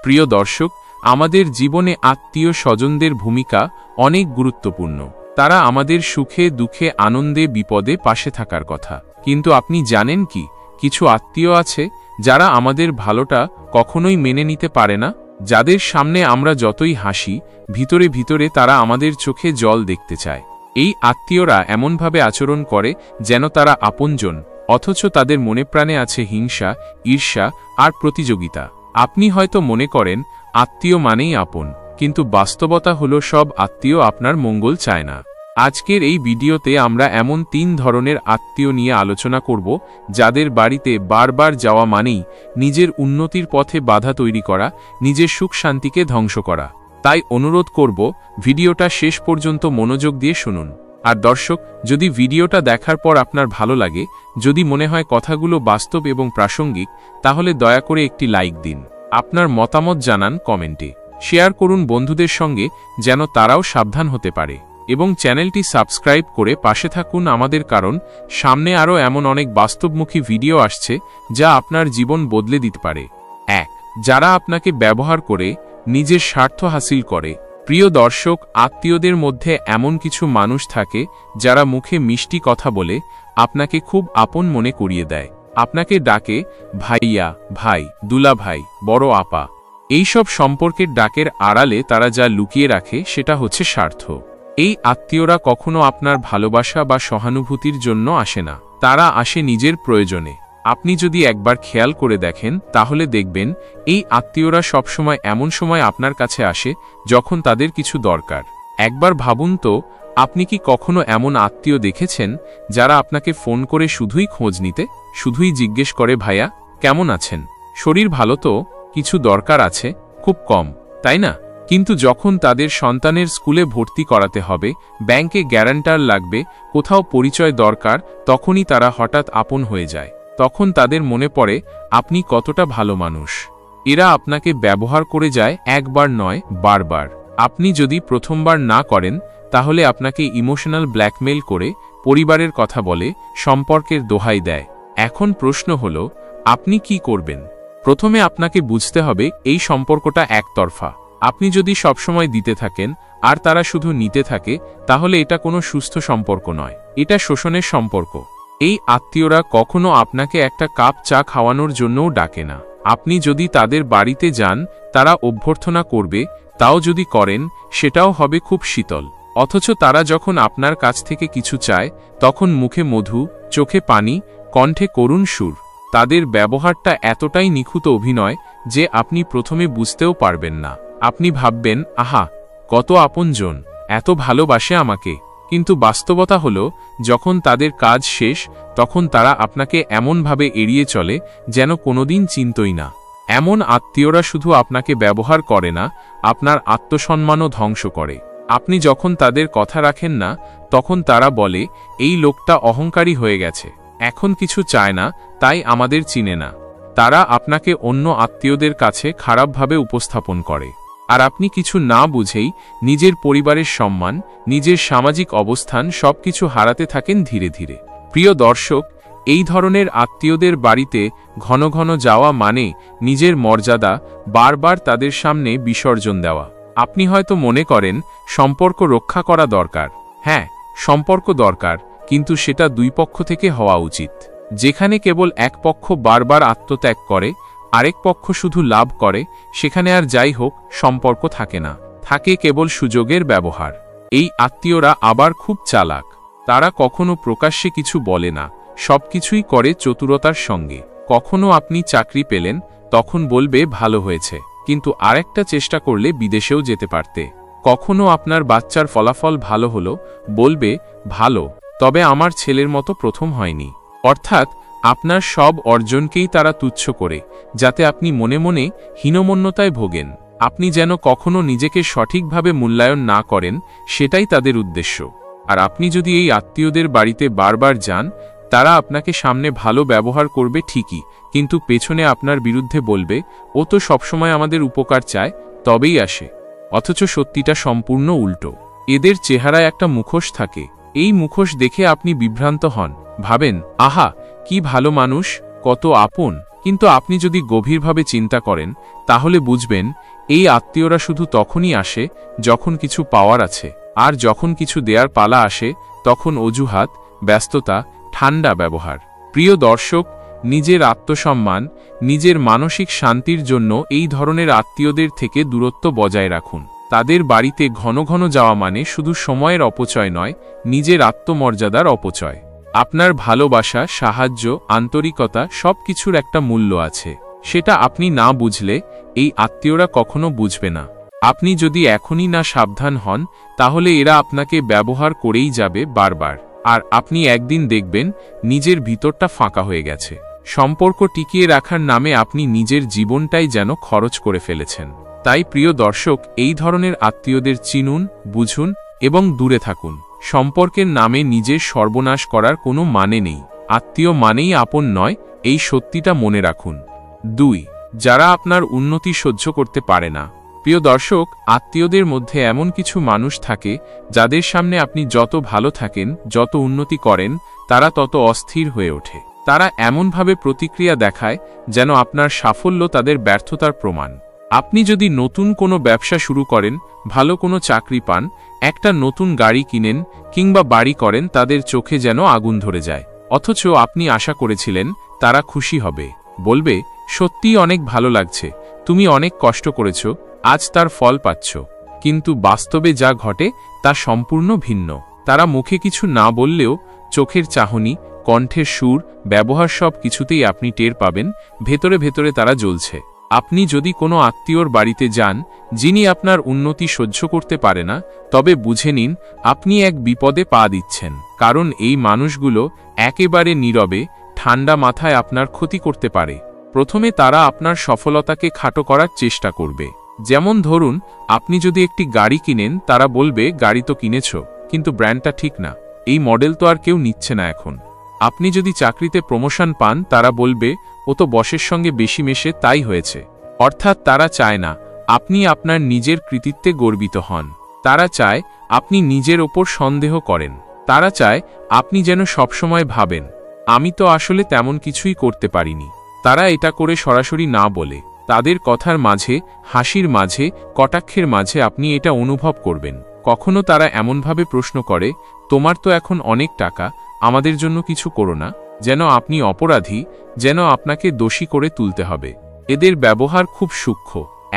প্রিয় দর্শক, আমাদের জীবনে আত্মীয় স্বজনদের ভূমিকা অনেক গুরুত্বপূর্ণ। তারা আমাদের সুখে দুঃখে আনন্দে বিপদে পাশে থাকার কথা। কিন্তু আপনি জানেন কি, কিছু আত্মীয় আছে যারা আমাদের ভালোটা কখনোই মেনে নিতে পারে না। যাদের সামনে আমরা যতই হাসি, ভিতরে ভিতরে তারা আমাদের চোখে জল দেখতে চায়। এই আত্মীয়রা এমনভাবে আচরণ করে যেন তারা আপনজন, অথচ তাদের মনে প্রাণে আছে হিংসা, ঈর্ষা আর প্রতিযোগিতা। আপনি হয়তো মনে করেন আত্মীয় মানেই আপন, কিন্তু বাস্তবতা হলো সব আত্মীয় আপনার মঙ্গল চায় না। আজকের এই ভিডিওতে আমরা এমন 3 ধরনের আত্মীয় নিয়ে আলোচনা করব, যাদের বাড়িতে বারবার যাওয়া মানেই নিজের উন্নতির পথে বাধা তৈরি করা, নিজের সুখ শান্তিকে ধ্বংস করা। তাই অনুরোধ করব, ভিডিওটা শেষ পর্যন্ত মনোযোগ দিয়ে শুনুন। আর দর্শক, যদি ভিডিওটা দেখার পর আপনার ভালো লাগে, যদি মনে হয় কথাগুলো বাস্তব এবং প্রাসঙ্গিক, তাহলে দয়া করে একটি লাইক দিন। আপনার মতামত জানান কমেন্টে, শেয়ার করুন বন্ধুদের সঙ্গে যেন তারাও সাবধান হতে পারে, এবং চ্যানেলটি সাবস্ক্রাইব করে পাশে থাকুন আমাদের, কারণ সামনে আরও এমন অনেক বাস্তবমুখী ভিডিও আসছে যা আপনার জীবন বদলে দিতে পারে। 1. যারা আপনাকে ব্যবহার করে নিজের স্বার্থ হাসিল করে। প্রিয় দর্শক, আত্মীয়দের মধ্যে এমন কিছু মানুষ থাকে যারা মুখে মিষ্টি কথা বলে আপনাকে খুব আপন মনে করিয়ে দেয়। আপনাকে ডাকে ভাইয়া, ভাই, দুলা ভাই, বড় আপা। এইসব সম্পর্কের ডাকের আড়ালে তারা যা লুকিয়ে রাখে সেটা হচ্ছে স্বার্থ। এই আত্মীয়রা কখনো আপনার ভালোবাসা বা সহানুভূতির জন্য আসে না, তারা আসে নিজের প্রয়োজনে। আপনি যদি একবার খেয়াল করে দেখেন, তাহলে দেখবেন এই আত্মীয়রা সবসময় এমন সময় আপনার কাছে আসে যখন তাদের কিছু দরকার। একবার ভাবুন তো, আপনি কি কখনো এমন আত্মীয় দেখেছেন যারা আপনাকে ফোন করে শুধুই খোঁজ নিতে, শুধুই জিজ্ঞেস করে ভাইয়া কেমন আছেন, শরীর ভালো তো, কিছু দরকার আছে? খুব কম, তাই না? কিন্তু যখন তাদের সন্তানের স্কুলে ভর্তি করাতে হবে, ব্যাংকে গ্যারান্টার লাগবে, কোথাও পরিচয় দরকার, তখনই তারা হঠাৎ আপন হয়ে যায়। তখন তাদের মনে পড়ে আপনি কতটা ভালো মানুষ। এরা আপনাকে ব্যবহার করে যায়, একবার নয়, বারবার। আপনি যদি প্রথমবার না করেন, তাহলে আপনাকে ইমোশনাল ব্ল্যাকমেইল করে পরিবারের কথা বলে, সম্পর্কের দোহাই দেয়। এখন প্রশ্ন হলো, আপনি কি করবেন? প্রথমে আপনাকে বুঝতে হবে এই সম্পর্কটা একতরফা। আপনি যদি সবসময় দিতে থাকেন আর তারা শুধু নিতে থাকে, তাহলে এটা কোনো সুস্থ সম্পর্ক নয়, এটা শোষণের সম্পর্ক। এই আত্মীয়রা কখনো আপনাকে একটা কাপ চা খাওয়ানোর জন্যও ডাকে না। আপনি যদি তাদের বাড়িতে যান, তারা অভ্যর্থনা করবে, তাও যদি করেন সেটাও হবে খুব শীতল। অথচ তারা যখন আপনার কাছ থেকে কিছু চায়, তখন মুখে মধু, চোখে পানি, কণ্ঠে করুণ সুর। তাদের ব্যবহারটা এতটাই নিখুঁত অভিনয় যে আপনি প্রথমে বুঝতেও পারবেন না। আপনি ভাববেন, আহা, কত আপনজন, এত ভালোবাসে আমাকে। কিন্তু বাস্তবতা হলো, যখন তাদের কাজ শেষ, তখন তারা আপনাকে এমনভাবে এড়িয়ে চলে যেন কোনোদিন চিনতই না। এমন আত্মীয়রা শুধু আপনাকে ব্যবহার করে না, আপনার আত্মসম্মানও ধ্বংস করে। আপনি যখন তাদের কথা রাখেন না, তখন তারা বলে এই লোকটা অহংকারী হয়ে গেছে, এখন কিছু চায় না, তাই আমাদের চিনে না। তারা আপনাকে অন্য আত্মীয়দের কাছে খারাপভাবে উপস্থাপন করে, আর আপনি কিছু না বুঝেই নিজের পরিবারের সম্মান, নিজের সামাজিক অবস্থান সবকিছু হারাতে থাকেন ধীরে ধীরে। প্রিয় দর্শক, এই ধরনের আত্মীয়দের বাড়িতে ঘন ঘন যাওয়া মানে নিজের মর্যাদা বারবার তাদের সামনে বিসর্জন দেওয়া। আপনি হয়তো মনে করেন সম্পর্ক রক্ষা করা দরকার। হ্যাঁ, সম্পর্ক দরকার, কিন্তু সেটা দুই পক্ষ থেকে হওয়া উচিত। যেখানে কেবল এক পক্ষ বারবার আত্মত্যাগ করে, আরেক পক্ষ শুধু লাভ করে, সেখানে আর যাই হোক সম্পর্ক থাকে না, থাকে কেবল সুযোগের ব্যবহার। এই আত্মীয়রা আবার খুব চালাক। তারা কখনো প্রকাশ্যে কিছু বলে না, সবকিছুই করে চতুরতার সঙ্গে। কখনো আপনি চাকরি পেলেন, তখন বলবে ভালো হয়েছে, কিন্তু আরেকটা চেষ্টা করলে বিদেশেও যেতে পারতে। কখনো আপনার বাচ্চার ফলাফল ভালো হলো, বলবে ভালো, তবে আমার ছেলের মতো প্রথম হয়নি। অর্থাৎ আপনার সব অর্জনকেই তারা তুচ্ছ করে, যাতে আপনি মনে মনে হীনমন্যতায় ভোগেন। আপনি যেন কখনো নিজেকে সঠিকভাবে মূল্যায়ন না করেন, সেটাই তাদের উদ্দেশ্য। আর আপনি যদি এই আত্মীয়দের বাড়িতে বারবার যান, তারা আপনাকে সামনে ভালো ব্যবহার করবে ঠিকই, কিন্তু পেছনে আপনার বিরুদ্ধে বলবে ও তো সবসময় আমাদের উপকার চায়, তবেই আসে। অথচ সত্যিটা সম্পূর্ণ উল্টো। এদের চেহারায় একটা মুখোশ থাকে। এই মুখোশ দেখে আপনি বিভ্রান্ত হন, ভাবেন আহা, কি ভালো মানুষ, কত আপন। কিন্তু আপনি যদি গভীরভাবে চিন্তা করেন তাহলে বুঝবেন এই আত্মীয়রা শুধু তখনই আসে যখন কিছু পাওয়ার আছে, আর যখন কিছু দেয়ার পালা আসে তখন অজুহাত, ব্যস্ততা, ঠান্ডা ব্যবহার। প্রিয় দর্শক, নিজের আত্মসম্মান, নিজের মানসিক শান্তির জন্য এই ধরনের আত্মীয়দের থেকে দূরত্ব বজায় রাখুন। তাদের বাড়িতে ঘন ঘন যাওয়া মানে শুধু সময়ের অপচয় নয়, নিজের আত্মমর্যাদার অপচয়। আপনার ভালোবাসা, সাহায্য, আন্তরিকতা সবকিছুর একটা মূল্য আছে। সেটা আপনি না বুঝলে এই আত্মীয়রা কখনো বুঝবে না। আপনি যদি এখনই না সাবধান হন তাহলে এরা আপনাকে ব্যবহার করেই যাবে বারবার, আর আপনি একদিন দেখবেন নিজের ভিতরটা ফাঁকা হয়ে গেছে। সম্পর্ক টিকিয়ে রাখার নামে আপনি নিজের জীবনটাই যেন খরচ করে ফেলেছেন। তাই প্রিয় দর্শক, এই ধরনের আত্মীয়দের চিনুন, বুঝুন এবং দূরে থাকুন। সম্পর্কের নামে নিজের সর্বনাশ করার কোনো মানে নেই। আত্মীয় মানেই আপন নয়, এই সত্যিটা মনে রাখুন। 2. যারা আপনার উন্নতি সহ্য করতে পারে না। প্রিয় দর্শক, আত্মীয়দের মধ্যে এমন কিছু মানুষ থাকে যাদের সামনে আপনি যত ভালো থাকেন, যত উন্নতি করেন, তারা তত অস্থির হয়ে ওঠে। তারা এমনভাবে প্রতিক্রিয়া দেখায় যেন আপনার সাফল্য তাদের ব্যর্থতার প্রমাণ। আপনি যদি নতুন কোনো ব্যবসা শুরু করেন, ভালো কোনো চাকরি পান, একটা নতুন গাড়ি কিনেন কিংবা বাড়ি করেন, তাদের চোখে যেন আগুন ধরে যায়। অথচ আপনি আশা করেছিলেন তারা খুশি হবে, বলবে, সত্যিই অনেক ভালো লাগছে, তুমি অনেক কষ্ট করেছ, আজ তার ফল পাচ্ছ। কিন্তু বাস্তবে যা ঘটে তা সম্পূর্ণ ভিন্ন। তারা মুখে কিছু না বললেও চোখের চাহনি, কণ্ঠের সুর, ব্যবহার সব কিছুতেই আপনি টের পাবেন ভেতরে ভেতরে তারা জ্বলছে। আপনি যদি কোনো আত্মীয়র বাড়িতে যান যিনি আপনার উন্নতি সহ্য করতে পারে না, তবে বুঝে নিন আপনি এক বিপদে পা দিচ্ছেন। কারণ এই মানুষগুলো একেবারে নীরবে, ঠান্ডা মাথায় আপনার ক্ষতি করতে পারে। প্রথমে তারা আপনার সফলতাকে খাটো করার চেষ্টা করবে। যেমন ধরুন, আপনি যদি একটি গাড়ি কিনেন, তারা বলবে, গাড়ি তো কিনেছ, কিন্তু ব্র্যান্ডটা ঠিক না, এই মডেল তো আর কেউ নিচ্ছে না এখন। আপনি যদি চাকরিতে প্রমোশন পান, তারা বলবে, ও তো বসের সঙ্গে বেশি মেশে, তাই হয়েছে। অর্থাৎ তারা চায় না আপনি আপনার নিজের কৃতিত্বে গর্বিত হন। তারা চায় আপনি নিজের ওপর সন্দেহ করেন। তারা চায় আপনি যেন সবসময় ভাবেন, আমি তো আসলে তেমন কিছুই করতে পারিনি। তারা এটা করে সরাসরি না বলে, তাদের কথার মাঝে, হাসির মাঝে, কটাক্ষের মাঝে আপনি এটা অনুভব করবেন। কখনো তারা এমনভাবে প্রশ্ন করে, তোমার তো এখন অনেক টাকা, আমাদের জন্য কিছু করো না, যেন আপনি অপরাধী, যেন আপনাকে দোষী করে তুলতে হবে। এদের ব্যবহার খুব সূক্ষ্ম,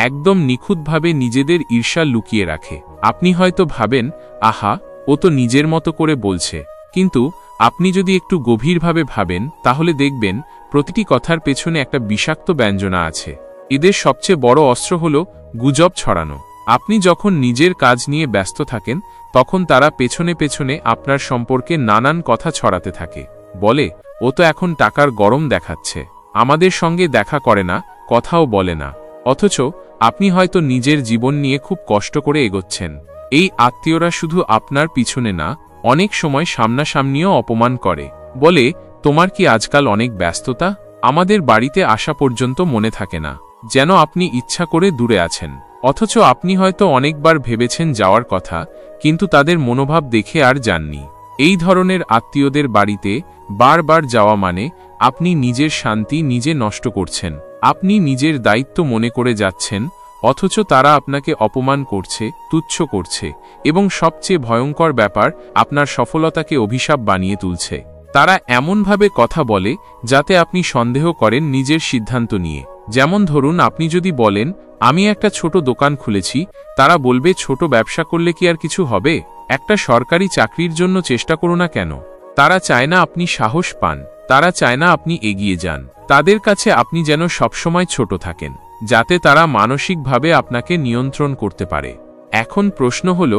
একদম নিখুঁতভাবে নিজেদের ঈর্ষা লুকিয়ে রাখে। আপনি হয়তো ভাবেন, আহা, ও তো নিজের মতো করে বলছে, কিন্তু আপনি যদি একটু গভীরভাবে ভাবেন তাহলে দেখবেন প্রতিটি কথার পেছনে একটা বিষাক্ত ব্যঞ্জনা আছে। এদের সবচেয়ে বড় অস্ত্র হল গুজব ছড়ানো। আপনি যখন নিজের কাজ নিয়ে ব্যস্ত থাকেন, তখন তারা পেছনে পেছনে আপনার সম্পর্কে নানান কথা ছড়াতে থাকে। বলে, ও তো এখন টাকার গরম দেখাচ্ছে, আমাদের সঙ্গে দেখা করে না, কথাও বলে না। অথচ আপনি হয়তো নিজের জীবন নিয়ে খুব কষ্ট করে এগোচ্ছেন। এই আত্মীয়রা শুধু আপনার পিছনে না, অনেক সময় সামনাসামনিও অপমান করে। বলে, তোমার কি আজকাল অনেক ব্যস্ততা, আমাদের বাড়িতে আসা পর্যন্ত মনে থাকে না, যেন আপনি ইচ্ছা করে দূরে আছেন। অথচ আপনি হয়তো অনেকবার ভেবেছেন যাওয়ার কথা, কিন্তু তাদের মনোভাব দেখে আর যাননি। এই ধরনের আত্মীয়দের বাড়িতে বারবার যাওয়া মানে আপনি নিজের শান্তি নিজে নষ্ট করছেন। আপনি নিজের দায়িত্ব মনে করে যাচ্ছেন, অথচ তারা আপনাকে অপমান করছে, তুচ্ছ করছে, এবং সবচেয়ে ভয়ঙ্কর ব্যাপার, আপনার সফলতাকে অভিশাপ বানিয়ে তুলছে। তারা এমনভাবে কথা বলে যাতে আপনি সন্দেহ করেন নিজের সিদ্ধান্ত নিয়ে। যেমন ধরুন, আপনি যদি বলেন, আমি একটা ছোট দোকান খুলেছি, তারা বলবে, ছোট ব্যবসা করলে কি আর কিছু হবে, একটা সরকারি চাকরির জন্য চেষ্টা করো না কেন। তারা চায় না আপনি সাহস পান, তারা চায় না আপনি এগিয়ে যান। তাদের কাছে আপনি যেন সবসময় ছোট থাকেন, যাতে তারা মানসিকভাবে আপনাকে নিয়ন্ত্রণ করতে পারে। এখন প্রশ্ন হল,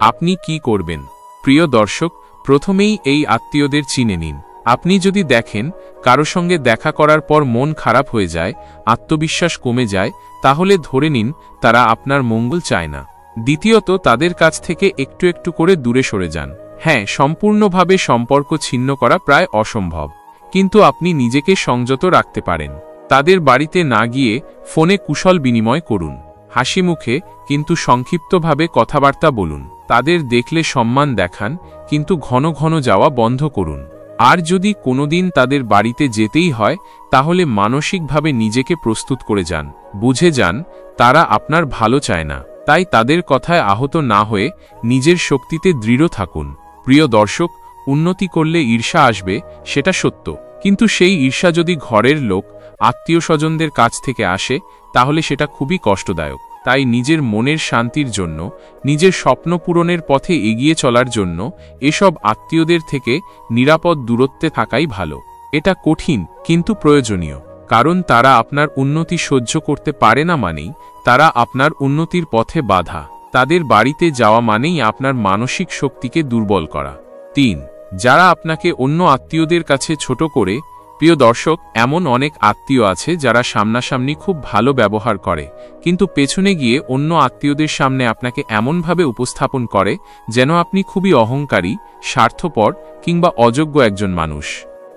আপনি কি করবেন? প্রিয় দর্শক, প্রথমেই এই আত্মীয়দের চিনে নিন। আপনি যদি দেখেন কারো সঙ্গে দেখা করার পর মন খারাপ হয়ে যায়, আত্মবিশ্বাস কমে যায়, তাহলে ধরে নিন তারা আপনার মঙ্গল চায় না। দ্বিতীয়ত, তাদের কাছ থেকে একটু একটু করে দূরে সরে যান। হ্যাঁ, সম্পূর্ণভাবে সম্পর্ক ছিন্ন করা প্রায় অসম্ভব, কিন্তু আপনি নিজেকে সংযত রাখতে পারেন। তাদের বাড়িতে না গিয়ে ফোনে কুশল বিনিময় করুন, হাসি মুখে কিন্তু সংক্ষিপ্তভাবে কথাবার্তা বলুন। তাদের দেখলে সম্মান দেখান, কিন্তু ঘন ঘন যাওয়া বন্ধ করুন। আর যদি কোনোদিন তাদের বাড়িতে যেতেই হয় তাহলে মানসিকভাবে নিজেকে প্রস্তুত করে যান। বুঝে যান তারা আপনার ভালো চায় না, তাই তাদের কথায় আহত না হয়ে নিজের শক্তিতে দৃঢ় থাকুন। প্রিয় দর্শক, উন্নতি করলে ঈর্ষা আসবে, সেটা সত্য, কিন্তু সেই ঈর্ষা যদি ঘরের লোক, আত্মীয় স্বজনদের কাছ থেকে আসে তাহলে সেটা খুবই কষ্টদায়ক। তাই নিজের মনের শান্তির জন্য, নিজের স্বপ্ন পূরণের পথে এগিয়ে চলার জন্য এসব আত্মীয়দের থেকে নিরাপদ দূরত্বে থাকাই ভালো। এটা কঠিন কিন্তু প্রয়োজনীয়, কারণ তারা আপনার উন্নতি সহ্য করতে পারে না মানেই তারা আপনার উন্নতির পথে বাধা। তাদের বাড়িতে যাওয়া মানেই আপনার মানসিক শক্তিকে দুর্বল করা। 3. যারা আপনাকে অন্য আত্মীয়দের কাছে ছোট করে। প্রিয় দর্শক, এমন অনেক আত্মীয় আছে যারা সামনাসামনি খুব ভালো ব্যবহার করে, কিন্তু পেছনে গিয়ে অন্য আত্মীয়দের সামনে আপনাকে এমনভাবে উপস্থাপন করে যেন আপনি খুবই অহংকারী, স্বার্থপর কিংবা অযোগ্য একজন মানুষ।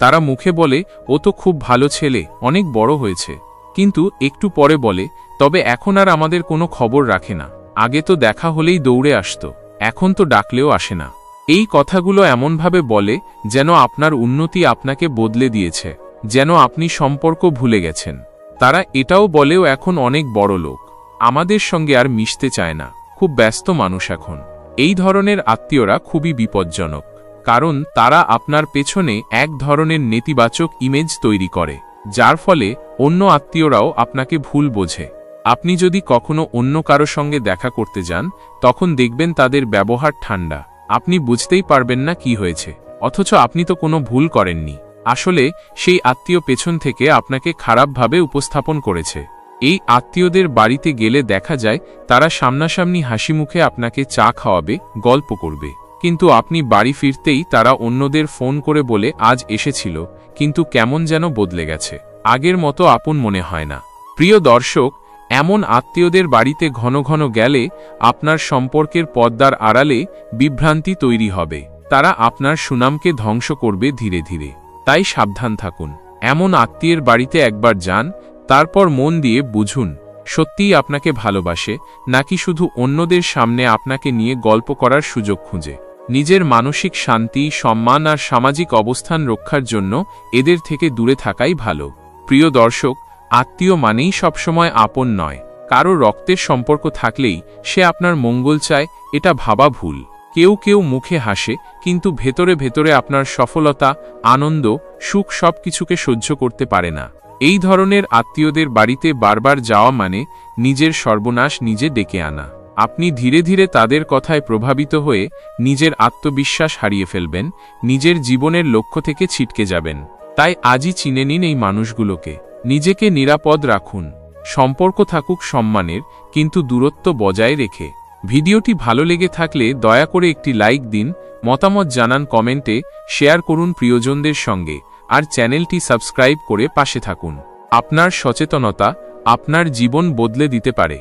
তারা মুখে বলে, ও তো খুব ভালো ছেলে, অনেক বড় হয়েছে, কিন্তু একটু পরে বলে, তবে এখন আর আমাদের কোনো খবর রাখে না। আগে তো দেখা হলেই দৌড়ে আসতো, এখন তো ডাকলেও আসে না। এই কথাগুলো এমনভাবে বলে যেন আপনার উন্নতি আপনাকে বদলে দিয়েছে, যেন আপনি সম্পর্ক ভুলে গেছেন। তারা এটাও বলেও এখন অনেক বড় লোক, আমাদের সঙ্গে আর মিশতে চায় না, খুব ব্যস্ত মানুষ এখন। এই ধরনের আত্মীয়রা খুবই বিপজ্জনক, কারণ তারা আপনার পেছনে এক ধরনের নেতিবাচক ইমেজ তৈরি করে, যার ফলে অন্য আত্মীয়রাও আপনাকে ভুল বোঝে। আপনি যদি কখনো অন্য কারো সঙ্গে দেখা করতে যান, তখন দেখবেন তাদের ব্যবহার ঠান্ডা, আপনি বুঝতেই পারবেন না কি হয়েছে, অথচ আপনি তো কোনো ভুল করেননি। আসলে সেই আত্মীয় পেছন থেকে আপনাকে খারাপভাবে উপস্থাপন করেছে। এই আত্মীয়দের বাড়িতে গেলে দেখা যায় তারা সামনাসামনি হাসি মুখে আপনাকে চা খাওয়াবে, গল্প করবে, কিন্তু আপনি বাড়ি ফিরতেই তারা অন্যদের ফোন করে বলে আজ এসেছিল, কিন্তু কেমন যেন বদলে গেছে, আগের মতো আপন মনে হয় না। প্রিয় দর্শক, এমন আত্মীয়দের বাড়িতে ঘন ঘন গেলে আপনার সম্পর্কের পর্দার আড়ালে বিভ্রান্তি তৈরি হবে। তারা আপনার সুনামকে ধ্বংস করবে ধীরে ধীরে। তাই সাবধান থাকুন। এমন আত্মীয়ের বাড়িতে একবার যান, তারপর মন দিয়ে বুঝুন সত্যিই আপনাকে ভালোবাসে নাকি শুধু অন্যদের সামনে আপনাকে নিয়ে গল্প করার সুযোগ খুঁজে। নিজের মানসিক শান্তি, সম্মান আর সামাজিক অবস্থান রক্ষার জন্য এদের থেকে দূরে থাকাই ভালো। প্রিয় দর্শক, আত্মীয় মানেই সবসময় আপন নয়। কারো রক্তের সম্পর্ক থাকলেই সে আপনার মঙ্গল চায়, এটা ভাবা ভুল। কেউ কেউ মুখে হাসে, কিন্তু ভেতরে ভেতরে আপনার সফলতা, আনন্দ, সুখ সবকিছুকে সহ্য করতে পারে না। এই ধরনের আত্মীয়দের বাড়িতে বারবার যাওয়া মানে নিজের সর্বনাশ নিজে ডেকে আনা। আপনি ধীরে ধীরে তাদের কথায় প্রভাবিত হয়ে নিজের আত্মবিশ্বাস হারিয়ে ফেলবেন, নিজের জীবনের লক্ষ্য থেকে ছিটকে যাবেন। তাই আজই চিনে নিন এই মানুষগুলোকে। নিজেকে নিরাপদ রাখুন। সম্পর্ক থাকুক সম্মানের, কিন্তু দূরত্ব বজায় রেখে। ভিডিওটি ভালো লেগে থাকলে দয়া করে একটি লাইক দিন, মতামত জানান কমেন্টে, শেয়ার করুন প্রিয়জনদের সঙ্গে, আর চ্যানেলটি সাবস্ক্রাইব করে পাশে থাকুন। আপনার সচেতনতা আপনার জীবন বদলে দিতে পারে।